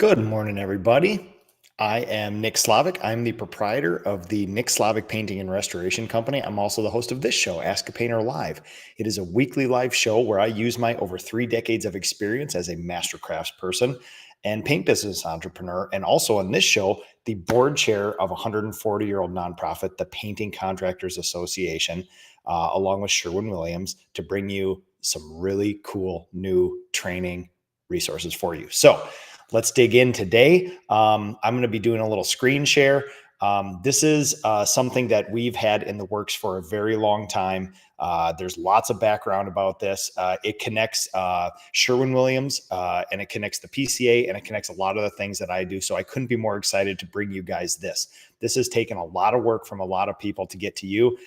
Good morning, everybody. I am Nick Slavic. I'm the proprietor of the Nick Slavic Painting and Restoration Company. I'm also the host of this show, Ask a Painter Live. It is a weekly live show where I use my over 3 decades of experience as a master craftsperson and paint business entrepreneur. And also on this show, the board chair of a 140-year-old nonprofit, the Painting Contractors Association, along with Sherwin-Williams, to bring you some really cool new training resources for you. So let's dig in today. I'm going to be doing a little screen share. This is something that we've had in the works for a very long time. There's lots of background about this. It connects Sherwin-Williams and it connects the PCA and it connects a lot of the things that I do. So I couldn't be more excited to bring you guys this. This has taken a lot of work from a lot of people to get to you,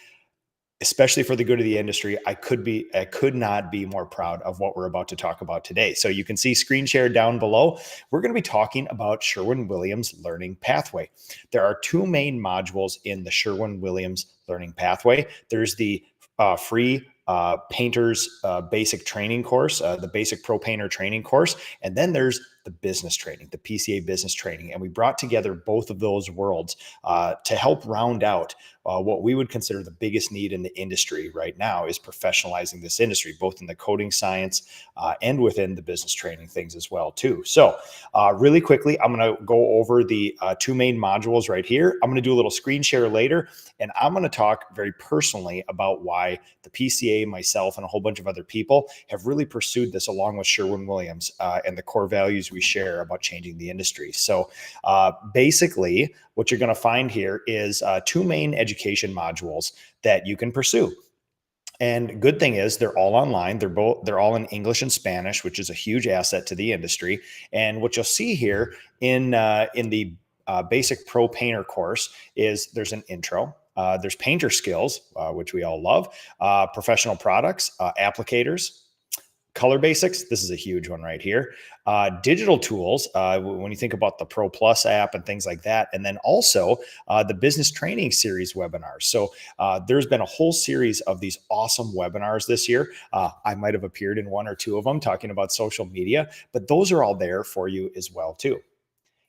especially for the good of the industry. I could not be more proud of what we're about to talk about today. So you can see screen share down below. We're going to be talking about Sherwin-Williams Learning Pathway. There are two main modules in the Sherwin-Williams Learning Pathway. There's the free painter's basic training course, the basic pro painter training course. And then there's the business training, the PCA business training. And we brought together both of those worlds to help round out what we would consider the biggest need in the industry right now is professionalizing this industry, both in the coding science and within the business training things as well too. So really quickly, I'm going to go over the two main modules right here. I'm going to do a little screen share later, and I'm going to talk very personally about why the PCA, myself, and a whole bunch of other people have really pursued this along with Sherwin-Williams and the core values we share about changing the industry. So basically, what you're going to find here is two main education modules that you can pursue. And good thing is they're all online. They're all in English and Spanish, which is a huge asset to the industry. And what you'll see here in the basic pro painter course is there's an intro. There's painter skills, which we all love, professional products, applicators, color basics. This is a huge one right here. Digital tools, when you think about the Pro Plus app and things like that. And then also the business training series webinars. So there's been a whole series of these awesome webinars this year. I might have appeared in one or two of them talking about social media, but those are all there for you as well too.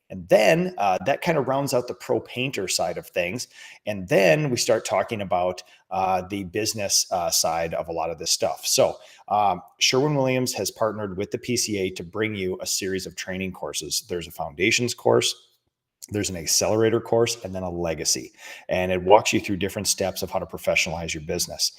And then that kind of rounds out the pro painter side of things. And then we start talking about the business side of a lot of this stuff. So Sherwin-Williams has partnered with the PCA to bring you a series of training courses. There's a foundations course, there's an accelerator course, and then a legacy. And it walks you through different steps of how to professionalize your business.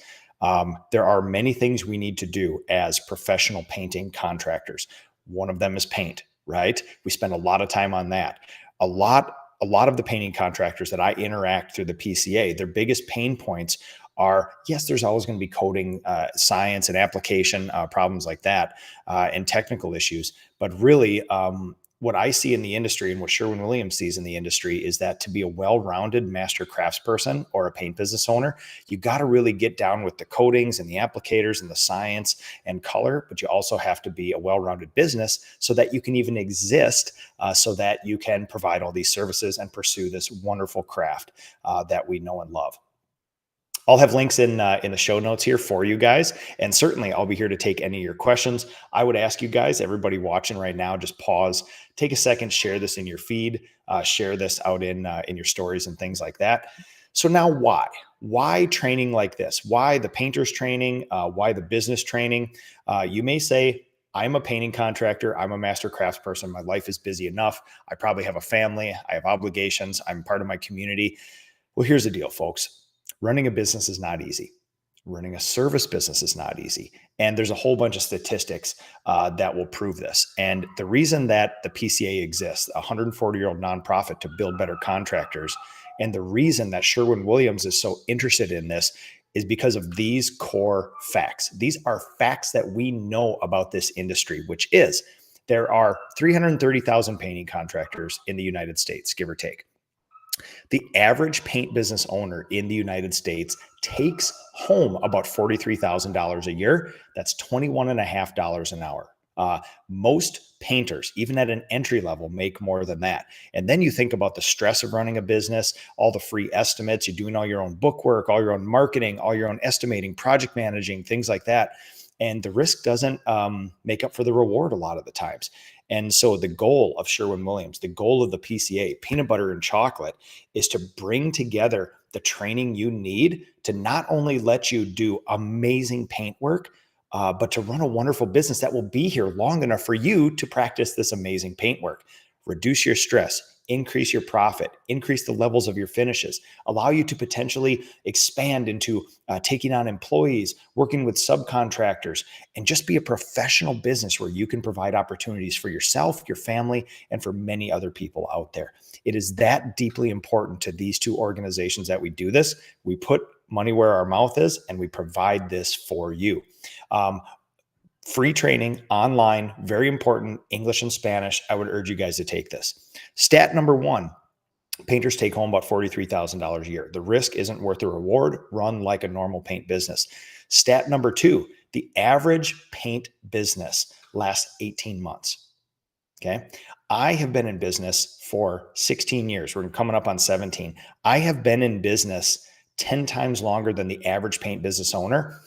There are many things we need to do as professional painting contractors. One of them is paint. Right? We spend a lot of time on that. A lot of the painting contractors that I interact through the PCA, their biggest pain points are, yes, there's always going to be coding, science and application problems like that, and technical issues. But really, what I see in the industry and what Sherwin-Williams sees in the industry is that to be a well-rounded master craftsperson or a paint business owner, you got to really get down with the coatings and the applicators and the science and color, but you also have to be a well-rounded business so that you can even exist, so that you can provide all these services and pursue this wonderful craft that we know and love. I'll have links in the show notes here for you guys. And certainly I'll be here to take any of your questions. I would ask you guys, everybody watching right now, just pause, take a second, share this in your feed, share this out in your stories and things like that. So now why training like this? Why the painter's training? Why the business training? You may say, I'm a painting contractor. I'm a master craftsperson. My life is busy enough. I probably have a family. I have obligations. I'm part of my community. Well, here's the deal, folks. Running a business is not easy. Running a service business is not easy. And there's a whole bunch of statistics that will prove this. And the reason that the PCA exists, a 140-year-old nonprofit to build better contractors, and the reason that Sherwin-Williams is so interested in this is because of these core facts. These are facts that we know about this industry, which is there are 330,000 painting contractors in the United States, give or take. The average paint business owner in the United States takes home about $43,000 a year. That's $21.50 an hour. Most painters, even at an entry level, make more than that. And then you think about the stress of running a business, all the free estimates, you're doing all your own bookwork, all your own marketing, all your own estimating, project managing, things like that. And the risk doesn't make up for the reward a lot of the times. And so the goal of Sherwin-Williams, the goal of the PCA, peanut butter and chocolate, is to bring together the training you need to not only let you do amazing paint work, but to run a wonderful business that will be here long enough for you to practice this amazing paint work. Reduce your stress, increase your profit, increase the levels of your finishes, allow you to potentially expand into taking on employees, working with subcontractors, and just be a professional business where you can provide opportunities for yourself, your family, and for many other people out there. It is that deeply important to these two organizations that we do this. We put money where our mouth is, and we provide this for you. Um, Free training online, very important, English and Spanish. I would urge you guys to take this. Stat number one: painters take home about $43,000 a year. The risk isn't worth the reward. Run like a normal paint business. Stat number two: the average paint business lasts 18 months. Okay. I have been in business for 16 years. We're coming up on 17. I have been in business 10 times longer than the average paint business owner.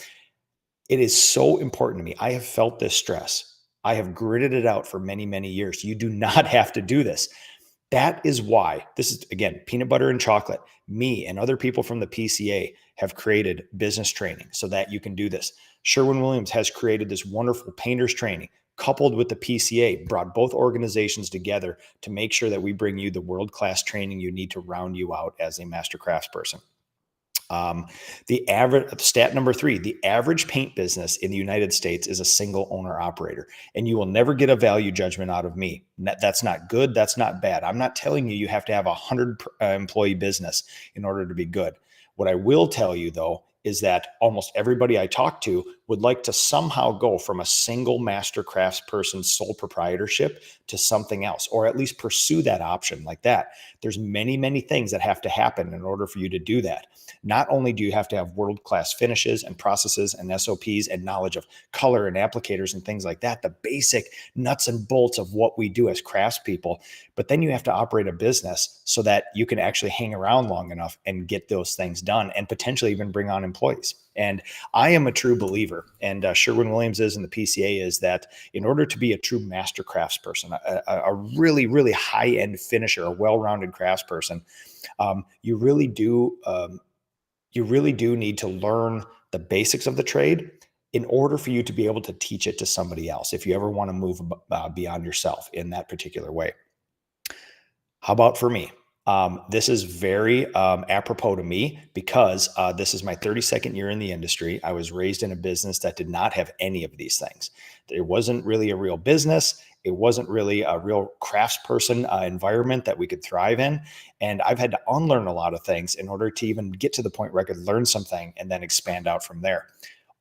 It is so important to me. I have felt this stress. I have gritted it out for many, many years. You do not have to do this. That is why this is, again, peanut butter and chocolate. Me and other people from the PCA have created business training so that you can do this. Sherwin-Williams has created this wonderful painters training coupled with the PCA, brought both organizations together to make sure that we bring you the world-class training you need to round you out as a master craftsperson. The average, stat number three: the average paint business in the United States is a single owner operator, and you will never get a value judgment out of me. That's not good. That's not bad. I'm not telling you have to have a 100 employee business in order to be good. What I will tell you though is that almost everybody I talk to would like to somehow go from a single master craftsperson sole proprietorship to something else, or at least pursue that option like that. There's many, many things that have to happen in order for you to do that. Not only do you have to have world-class finishes and processes and SOPs and knowledge of color and applicators and things like that, the basic nuts and bolts of what we do as craftspeople, but then you have to operate a business so that you can actually hang around long enough and get those things done and potentially even bring on employees. And I am a true believer, and Sherwin-Williams is, and the PCA is, that in order to be a true master craftsperson, a really, really high-end finisher, a well-rounded craftsperson, you really do need to learn the basics of the trade in order for you to be able to teach it to somebody else if you ever want to move beyond yourself in that particular way. How about for me? This is very apropos to me because this is my 32nd year in the industry. I was raised in a business that did not have any of these things. There wasn't really a real business. It wasn't really a real craftsperson environment that we could thrive in. And I've had to unlearn a lot of things in order to even get to the point where I could learn something and then expand out from there.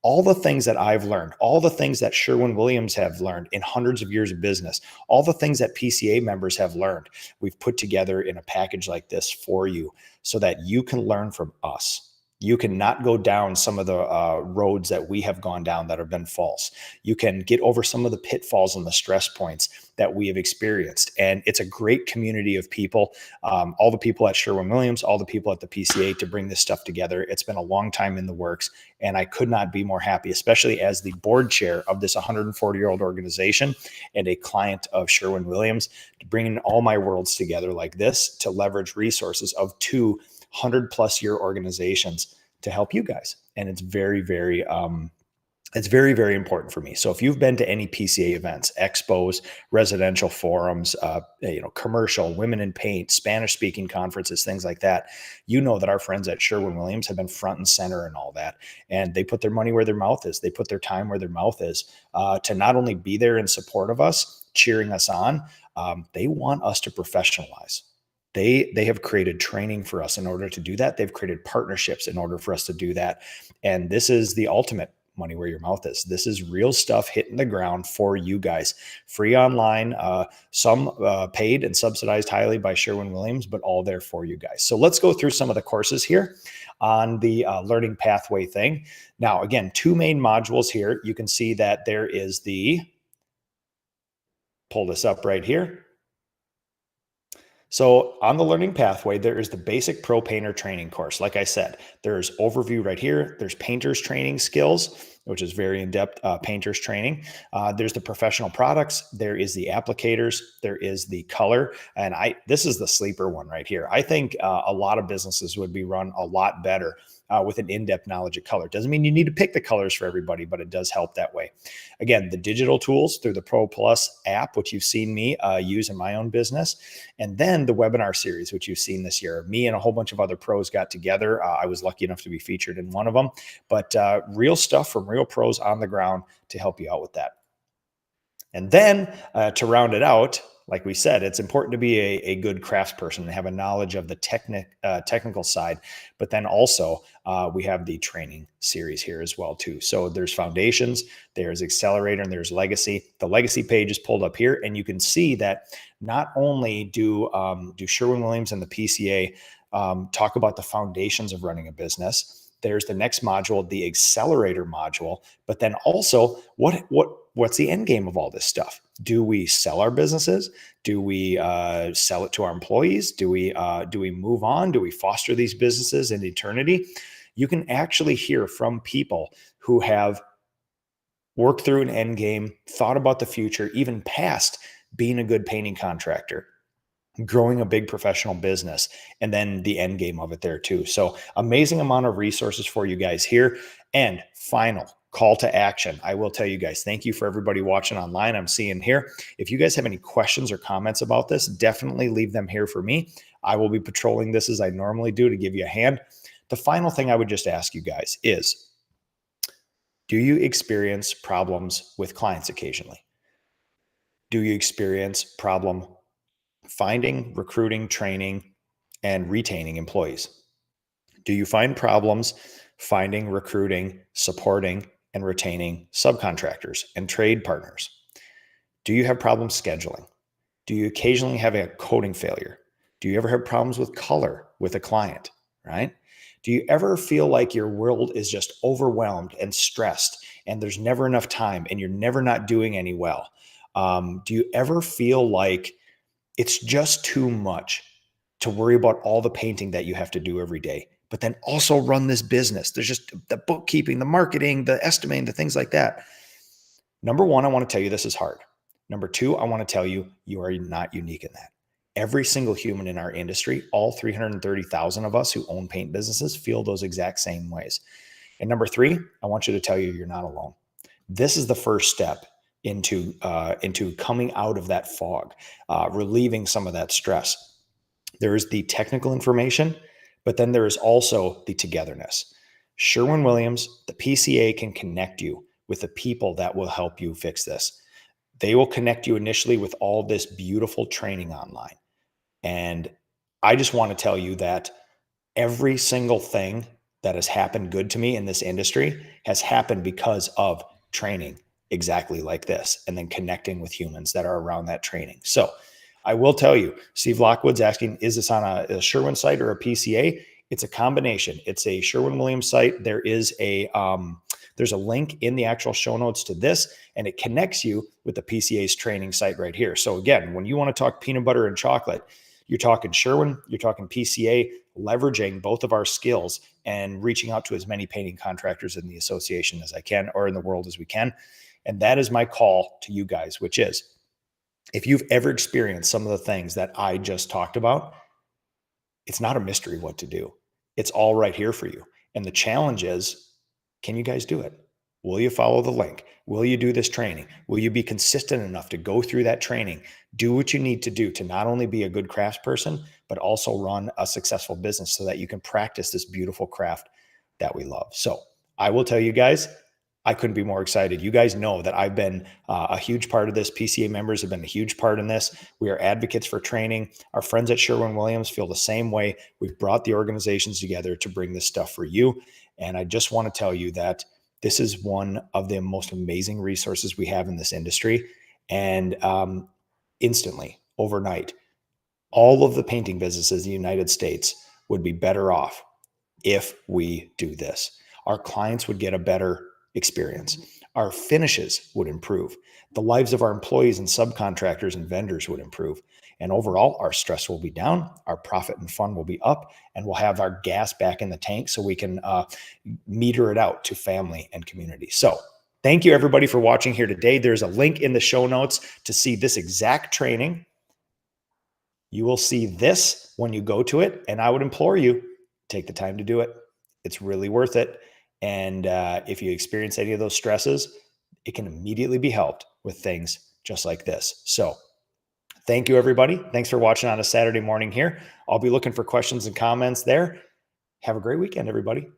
All the things that I've learned, all the things that Sherwin-Williams have learned in hundreds of years of business, all the things that PCA members have learned, we've put together in a package like this for you so that you can learn from us. You can not go down some of the roads that we have gone down that have been false. You can get over some of the pitfalls and the stress points that we have experienced. And it's a great community of people, all the people at Sherwin-Williams, all the people at the PCA to bring this stuff together. It's been a long time in the works, and I could not be more happy, especially as the board chair of this 140-year-old organization and a client of Sherwin-Williams, to bring in all my worlds together like this to leverage resources of 200-plus-year organizations to help you guys. And it's very, very important for me. So if you've been to any PCA events, expos, residential forums, commercial, women in paint, Spanish speaking conferences, things like that, you know that our friends at Sherwin-Williams have been front and center in all that. And they put their money where their mouth is. They put their time where their mouth is to not only be there in support of us, cheering us on, they want us to professionalize. They have created training for us in order to do that. They've created partnerships in order for us to do that. And this is the ultimate money where your mouth is. This is real stuff hitting the ground for you guys. Free online, some paid and subsidized highly by Sherwin-Williams, but all there for you guys. So let's go through some of the courses here on the learning pathway thing. Now, again, two main modules here. You can see that there is pull this up right here. So on the learning pathway, there is the basic pro painter training course. Like I said, there's overview right here. There's painter's training skills. which is very in-depth painters training. There's the professional products. There is the applicators. There is the color. And this is the sleeper one right here. I think a lot of businesses would be run a lot better with an in-depth knowledge of color. Doesn't mean you need to pick the colors for everybody, but it does help that way. Again, the digital tools through the Pro Plus app, which you've seen me use in my own business, and then the webinar series, which you've seen this year. Me and a whole bunch of other pros got together. I was lucky enough to be featured in one of them, but real stuff from real pros on the ground to help you out with that. And then to round it out, like we said, it's important to be a good craftsperson and have a knowledge of the technical side. But then also we have the training series here as well too. So there's foundations, there's accelerator, and there's legacy. The legacy page is pulled up here, and you can see that not only do Sherwin-Williams and the PCA talk about the foundations of running a business. There's the next module, the accelerator module, but then also what's the end game of all this stuff? Do we sell our businesses? Do we sell it to our employees? Do we move on? Do we foster these businesses in eternity? You can actually hear from people who have worked through an end game, thought about the future, even past being a good painting contractor, growing a big professional business, and then the end game of it there too. So amazing amount of resources for you guys here. And final call to action. I will tell you guys, thank you for everybody watching online. I'm seeing here. If you guys have any questions or comments about this, definitely leave them here for me. I will be patrolling this as I normally do to give you a hand. The final thing I would just ask you guys is, do you experience problems with clients occasionally? Do you experience problem finding, recruiting, training, and retaining employees? Do you find problems finding, recruiting, supporting, and retaining subcontractors and trade partners? Do you have problems scheduling? Do you occasionally have a coding failure? Do you ever have problems with color with a client, right? Do you ever feel like your world is just overwhelmed and stressed and there's never enough time and you're never not doing any well? Do you ever feel like it's just too much to worry about all the painting that you have to do every day, but then also run this business? There's just the bookkeeping, the marketing, the estimating, the things like that. Number one, I want to tell you this is hard. Number two, I want to tell you, you are not unique in that. Every single human in our industry, all 330,000 of us who own paint businesses, feel those exact same ways. And number three, I want you to tell you you're not alone. This is the first step into coming out of that fog, relieving some of that stress. There is the technical information, but then there is also the togetherness. Sherwin-Williams, the PCA, can connect you with the people that will help you fix this. They will connect you initially with all this beautiful training online. And I just want to tell you that every single thing that has happened good to me in this industry has happened because of training exactly like this, and then connecting with humans that are around that training. So I will tell you, Steve Lockwood's asking, is this on a Sherwin site or a PCA? It's a combination. It's a Sherwin-Williams site. There's a link in the actual show notes to this, and it connects you with the PCA's training site right here. So again, when you want to talk peanut butter and chocolate, you're talking Sherwin, you're talking PCA, leveraging both of our skills and reaching out to as many painting contractors in the association as I can, or in the world as we can. And that is my call to you guys, which is, if you've ever experienced some of the things that I just talked about, it's not a mystery what to do. It's all right here for you. And the challenge is, can you guys do it? Will you follow the link? Will you do this training? Will you be consistent enough to go through that training? Do what you need to do to not only be a good craftsperson, but also run a successful business so that you can practice this beautiful craft that we love. So I will tell you guys, I couldn't be more excited. You guys know that I've been a huge part of this. PCA members have been a huge part in this. We are advocates for training. Our friends at Sherwin-Williams feel the same way. We've brought the organizations together to bring this stuff for you. And I just want to tell you that this is one of the most amazing resources we have in this industry. And instantly, overnight, all of the painting businesses in the United States would be better off if we do this. Our clients would get a better experience. Our finishes would improve. The lives of our employees and subcontractors and vendors would improve. And overall, our stress will be down, our profit and fun will be up, and we'll have our gas back in the tank so we can meter it out to family and community. So thank you everybody for watching here today. There's a link in the show notes to see this exact training. You will see this when you go to it, and I would implore you, take the time to do it. It's really worth it. And if you experience any of those stresses, it can immediately be helped with things just like this. So thank you, everybody. Thanks for watching on a Saturday morning here. I'll be looking for questions and comments there. Have a great weekend, everybody.